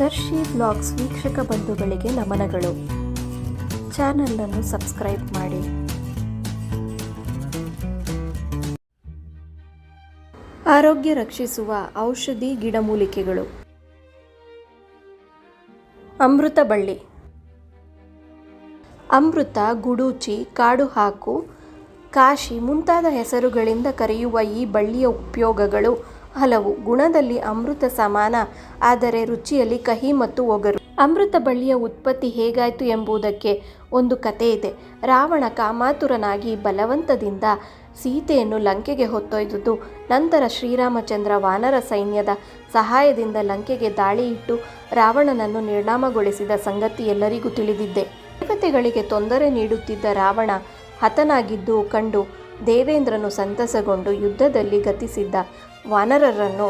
ದರ್ಶಿ blogs ವೀಕ್ಷಕ ಬಂಧುಗಳಿಗೆ ನಮನಗಳು. ಚಾನಲನ್ನು ಸಬ್ಸ್ಕ್ರೈಬ್ ಮಾಡಿ. ಆರೋಗ್ಯ ರಕ್ಷಿಸುವ ಔಷಧಿ ಗಿಡಮೂಲಿಕೆಗಳು. ಅಮೃತ ಬಳ್ಳಿ. ಅಮೃತ, ಗುಡೂಚಿ, ಕಾಡು ಹಾಕು, ಕಾಶಿ ಮುಂತಾದ ಹೆಸರುಗಳಿಂದ ಕರೆಯುವ ಈ ಬಳ್ಳಿಯ ಉಪಯೋಗಗಳು ಹಲವು. ಗುಣದಲ್ಲಿ ಅಮೃತ ಸಮಾನ, ಆದರೆ ರುಚಿಯಲ್ಲಿ ಕಹಿ ಮತ್ತು ಒಗರು. ಅಮೃತ ಬಳ್ಳಿಯ ಉತ್ಪತ್ತಿ ಹೇಗಾಯಿತು ಎಂಬುದಕ್ಕೆ ಒಂದು ಕತೆ ಇದೆ. ರಾವಣ ಕಾಮಾತುರನಾಗಿ ಬಲವಂತದಿಂದ ಸೀತೆಯನ್ನು ಲಂಕೆಗೆ ಹೊತ್ತೊಯ್ದುದು. ನಂತರ ಶ್ರೀರಾಮಚಂದ್ರ ವಾನರ ಸೈನ್ಯದ ಸಹಾಯದಿಂದ ಲಂಕೆಗೆ ದಾಳಿ ಇಟ್ಟು ರಾವಣನನ್ನು ನಿರ್ನಾಮಗೊಳಿಸಿದ ಸಂಗತಿ ಎಲ್ಲರಿಗೂ ತಿಳಿದಿದ್ದೆ. ದೇವತೆಗಳಿಗೆ ತೊಂದರೆ ನೀಡುತ್ತಿದ್ದ ರಾವಣ ಹತನಾಗಿದ್ದು ಕಂಡು ದೇವೇಂದ್ರನು ಸಂತಸಗೊಂಡು ಯುದ್ಧದಲ್ಲಿ ಗತಿಸಿದ್ದ ವಾನರರನ್ನು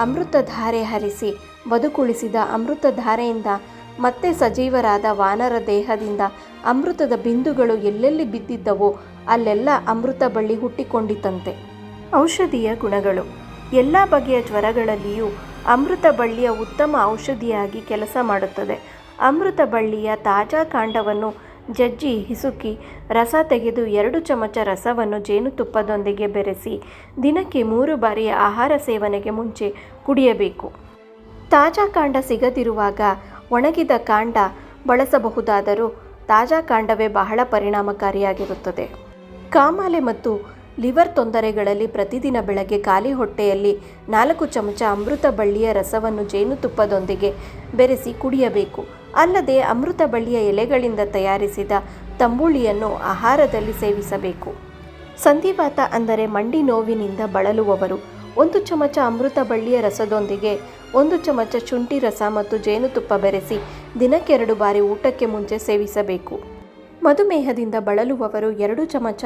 ಅಮೃತಧಾರೆ ಹರಿಸಿ ಬದುಕುಳಿಸಿದ. ಅಮೃತಧಾರೆಯಿಂದ ಮತ್ತೆ ಸಜೀವರಾದ ವಾನರ ದೇಹದಿಂದ ಅಮೃತದ ಬಿಂದುಗಳು ಎಲ್ಲೆಲ್ಲಿ ಬಿದ್ದಿದ್ದವೋ ಅಲ್ಲೆಲ್ಲ ಅಮೃತ ಬಳ್ಳಿ ಹುಟ್ಟಿಕೊಂಡಿತಂತೆ. ಔಷಧೀಯ ಗುಣಗಳು. ಎಲ್ಲ ಬಗೆಯ ಜ್ವರಗಳಲ್ಲಿಯೂ ಅಮೃತ ಬಳ್ಳಿಯ ಉತ್ತಮ ಔಷಧಿಯಾಗಿ ಕೆಲಸ ಮಾಡುತ್ತದೆ. ಅಮೃತ ಬಳ್ಳಿಯ ತಾಜಾ ಕಾಂಡವನ್ನು ಜಜ್ಜಿ ಹಿಸುಕಿ ರಸ ತೆಗೆದು 2 ಚಮಚ ರಸವನ್ನು ಜೇನುತುಪ್ಪದೊಂದಿಗೆ ಬೆರೆಸಿ ದಿನಕ್ಕೆ 3 ಬಾರಿ ಆಹಾರ ಸೇವನೆಗೆ ಮುಂಚೆ ಕುಡಿಯಬೇಕು. ತಾಜಾ ಕಾಂಡ ಸಿಗದಿರುವಾಗ ಒಣಗಿದ ಕಾಂಡ ಬಳಸಬಹುದಾದರೂ ತಾಜಾ ಕಾಂಡವೇ ಬಹಳ ಪರಿಣಾಮಕಾರಿಯಾಗಿರುತ್ತದೆ. ಕಾಮಾಲೆ ಮತ್ತು ಲಿವರ್ ತೊಂದರೆಗಳಲ್ಲಿ ಪ್ರತಿದಿನ ಬೆಳಗ್ಗೆ ಖಾಲಿ ಹೊಟ್ಟೆಯಲ್ಲಿ 4 ಚಮಚ ಅಮೃತ ಬಳ್ಳಿಯ ರಸವನ್ನು ಜೇನುತುಪ್ಪದೊಂದಿಗೆ ಬೆರೆಸಿ ಕುಡಿಯಬೇಕು. ಅಲ್ಲದೆ ಅಮೃತ ಬಳ್ಳಿಯ ಎಲೆಗಳಿಂದ ತಯಾರಿಸಿದ ತಂಬುಳಿಯನ್ನು ಆಹಾರದಲ್ಲಿ ಸೇವಿಸಬೇಕು. ಸಂಧಿವಾತ ಅಂದರೆ ಮಂಡಿ ನೋವಿನಿಂದ ಬಳಲುವವರು 1 ಚಮಚ ಅಮೃತ ಬಳ್ಳಿಯ ರಸದೊಂದಿಗೆ 1 ಚಮಚ ಶುಂಠಿ ರಸ ಮತ್ತು ಜೇನುತುಪ್ಪ ಬೆರೆಸಿ ದಿನಕ್ಕೆ 2 ಬಾರಿ ಊಟಕ್ಕೆ ಮುಂಚೆ ಸೇವಿಸಬೇಕು. ಮಧುಮೇಹದಿಂದ ಬಳಲುವವರು 2 ಚಮಚ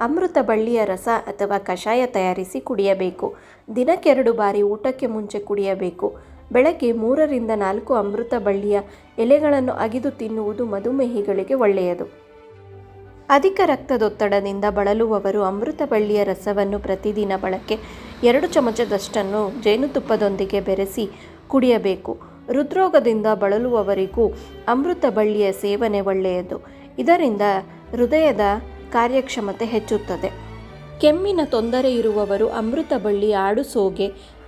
ಅಮೃತ ಬಳ್ಳಿಯ ರಸ ಅಥವಾ ಕಷಾಯ ತಯಾರಿಸಿ ಕುಡಿಯಬೇಕು. ದಿನಕ್ಕೆ 2 ಬಾರಿ ಊಟಕ್ಕೆ ಮುಂಚೆ ಕುಡಿಯಬೇಕು. ಬೆಳಗ್ಗೆ 3 ರಿಂದ 4 ಅಮೃತ ಬಳ್ಳಿಯ ಎಲೆಗಳನ್ನು ಅಗಿದು ತಿನ್ನುವುದು ಮಧುಮೇಹಿಗಳಿಗೆ ಒಳ್ಳೆಯದು. ಅಧಿಕ ರಕ್ತದೊತ್ತಡದಿಂದ ಬಳಲುವವರು ಅಮೃತ ಬಳ್ಳಿಯ ರಸವನ್ನು ಪ್ರತಿದಿನ ಬಳಕೆ 2 ಚಮಚದಷ್ಟನ್ನು ಜೇನುತುಪ್ಪದೊಂದಿಗೆ ಬೆರೆಸಿ ಕುಡಿಯಬೇಕು. ಹೃದ್ರೋಗದಿಂದ ಬಳಲುವವರಿಗೂ ಅಮೃತ ಬಳ್ಳಿಯ ಸೇವನೆ ಒಳ್ಳೆಯದು. ಇದರಿಂದ ಹೃದಯದ ಕಾರ್ಯಕ್ಷಮತೆ ಹೆಚ್ಚುತ್ತದೆ. ಕೆಮ್ಮಿನ ತೊಂದರೆ ಇರುವವರು ಅಮೃತ ಬಳ್ಳಿ, ಆಡುಸೋಗೆ,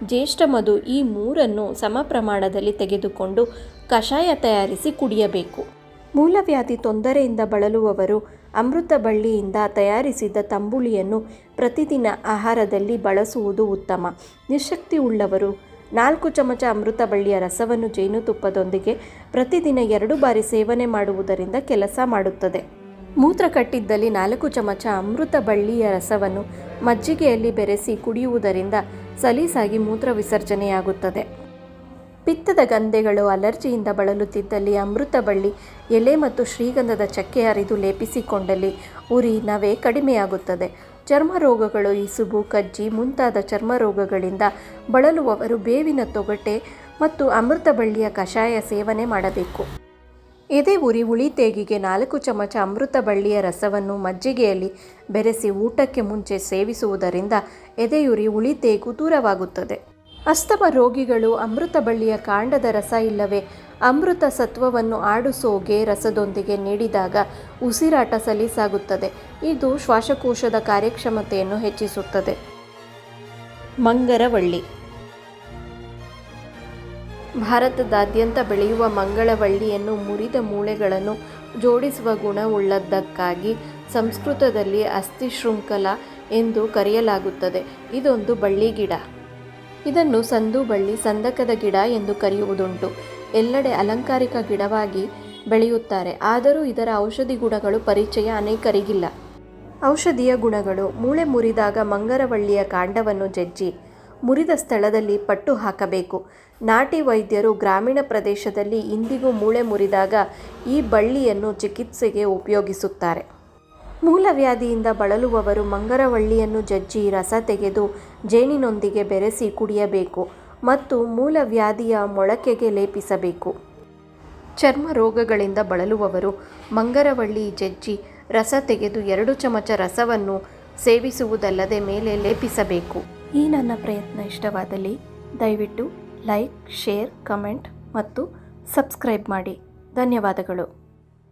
ಜ್ಯೇಷ್ಠ ಮಧು ಈ 3 ಸಮ ಪ್ರಮಾಣದಲ್ಲಿ ತೆಗೆದುಕೊಂಡು ಕಷಾಯ ತಯಾರಿಸಿ ಕುಡಿಯಬೇಕು. ಮೂಲವ್ಯಾಧಿ ತೊಂದರೆಯಿಂದ ಬಳಲುವವರು ಅಮೃತ ಬಳ್ಳಿಯಿಂದ ತಯಾರಿಸಿದ ತಂಬುಳಿಯನ್ನು ಪ್ರತಿದಿನ ಆಹಾರದಲ್ಲಿ ಬಳಸುವುದು ಉತ್ತಮ. ನಿಶಕ್ತಿ ಉಳ್ಳವರು 4 ಚಮಚ ಅಮೃತ ಬಳ್ಳಿಯ ರಸವನ್ನು ಜೇನುತುಪ್ಪದೊಂದಿಗೆ ಪ್ರತಿದಿನ 2 ಬಾರಿ ಸೇವನೆ ಮಾಡುವುದರಿಂದ ಕೆಲಸ ಮಾಡುತ್ತದೆ. ಮೂತ್ರ ಕಟ್ಟಿದ್ದಲ್ಲಿ 4 ಚಮಚ ಅಮೃತ ಬಳ್ಳಿಯ ರಸವನ್ನು ಮಜ್ಜಿಗೆಯಲ್ಲಿ ಬೆರೆಸಿ ಕುಡಿಯುವುದರಿಂದ ಸಲೀಸಾಗಿ ಮೂತ್ರ ವಿಸರ್ಜನೆಯಾಗುತ್ತದೆ. ಪಿತ್ತದ ಗಂಧೆಗಳು ಅಲರ್ಜಿಯಿಂದ ಬಳಲುತ್ತಿದ್ದಲ್ಲಿ ಅಮೃತ ಬಳ್ಳಿ ಎಲೆ ಮತ್ತು ಶ್ರೀಗಂಧದ ಚಕ್ಕೆ ಅರಿದು ಲೇಪಿಸಿಕೊಂಡಲ್ಲಿ ಉರಿ, ನವೆ ಕಡಿಮೆಯಾಗುತ್ತದೆ. ಚರ್ಮ ರೋಗಗಳು, ಇಸುಬು, ಕಜ್ಜಿ ಮುಂತಾದ ಚರ್ಮ ರೋಗಗಳಿಂದ ಬಳಲುವವರು ಬೇವಿನ ತೊಗಟೆ ಮತ್ತು ಅಮೃತ ಬಳ್ಳಿಯ ಕಷಾಯ ಸೇವನೆ ಮಾಡಬೇಕು. ಎದೆ ಉರಿ, ಉಳಿತೇಗಿಗೆ 4 ಚಮಚ ಅಮೃತ ಬಳ್ಳಿಯ ರಸವನ್ನು ಮಜ್ಜಿಗೆಯಲ್ಲಿ ಬೆರೆಸಿ ಊಟಕ್ಕೆ ಮುಂಚೆ ಸೇವಿಸುವುದರಿಂದ ಎದೆಯುರಿ, ಉಳಿತೇಗು ದೂರವಾಗುತ್ತದೆ. ಅಸ್ತಮ ರೋಗಿಗಳು ಅಮೃತ ಬಳ್ಳಿಯ ಕಾಂಡದ ರಸ ಇಲ್ಲವೇ ಅಮೃತ ಸತ್ವವನ್ನು ಆಡುಸೋಗೆ ರಸದೊಂದಿಗೆ ನೀಡಿದಾಗ ಉಸಿರಾಟ ಸಲೀಸಾಗುತ್ತದೆ. ಇದು ಶ್ವಾಸಕೋಶದ ಕಾರ್ಯಕ್ಷಮತೆಯನ್ನು ಹೆಚ್ಚಿಸುತ್ತದೆ. ಮಂಗರವಳ್ಳಿ. ಭಾರತದಾದ್ಯಂತ ಬೆಳೆಯುವ ಮಂಗಳವಳ್ಳಿಯನ್ನು ಮುರಿದ ಮೂಳೆಗಳನ್ನು ಜೋಡಿಸುವ ಗುಣವುಳ್ಳದ್ದಕ್ಕಾಗಿ ಸಂಸ್ಕೃತದಲ್ಲಿ ಅಸ್ಥಿಶೃಂಖಲ ಎಂದು ಕರೆಯಲಾಗುತ್ತದೆ. ಇದೊಂದು ಬಳ್ಳಿ ಗಿಡ. ಇದನ್ನು ಸಂದು ಬಳ್ಳಿ, ಸಂದಕದ ಗಿಡ ಎಂದು ಕರೆಯುವುದುಂಟು. ಎಲ್ಲೆಡೆ ಅಲಂಕಾರಿಕ ಗಿಡವಾಗಿ ಬೆಳೆಯುತ್ತಾರೆ. ಆದರೂ ಇದರ ಔಷಧಿ ಗುಣಗಳು ಪರಿಚಯ ಅನೇಕರಿಗಿಲ್ಲ. ಔಷಧೀಯ ಗುಣಗಳು. ಮೂಳೆ ಮುರಿದಾಗ ಮಂಗರವಳ್ಳಿಯ ಕಾಂಡವನ್ನು ಜಜ್ಜಿ ಮುರಿದ ಸ್ಥಳದಲ್ಲಿ ಪಟ್ಟು ಹಾಕಬೇಕು. ನಾಟಿ ವೈದ್ಯರು ಗ್ರಾಮೀಣ ಪ್ರದೇಶದಲ್ಲಿ ಇಂದಿಗೂ ಮೂಳೆ ಮುರಿದಾಗ ಈ ಬಳ್ಳಿಯನ್ನು ಚಿಕಿತ್ಸೆಗೆ ಉಪಯೋಗಿಸುತ್ತಾರೆ. ಮೂಲವ್ಯಾಧಿಯಿಂದ ಬಳಲುವವರು ಮಂಗರವಳ್ಳಿಯನ್ನು ಜಜ್ಜಿ ರಸ ತೆಗೆದು ಜೇನಿನೊಂದಿಗೆ ಬೆರೆಸಿ ಕುಡಿಯಬೇಕು ಮತ್ತು ಮೂಲವ್ಯಾಧಿಯ ಮೊಳಕೆಗೆ ಲೇಪಿಸಬೇಕು. ಚರ್ಮ ರೋಗಗಳಿಂದ ಬಳಲುವವರು ಮಂಗರವಳ್ಳಿ ಜಜ್ಜಿ ರಸ ತೆಗೆದು 2 ಚಮಚ ರಸವನ್ನು ಸೇವಿಸುವುದಲ್ಲದೆ ಮೇಲೆ ಲೇಪಿಸಬೇಕು. ಈ ನನ್ನ ಪ್ರಯತ್ನ ಇಷ್ಟವಾದಲ್ಲಿ ದಯವಿಟ್ಟು ಲೈಕ್, ಶೇರ್, ಕಮೆಂಟ್ ಮತ್ತು ಸಬ್ಸ್ಕ್ರೈಬ್ ಮಾಡಿ. ಧನ್ಯವಾದಗಳು.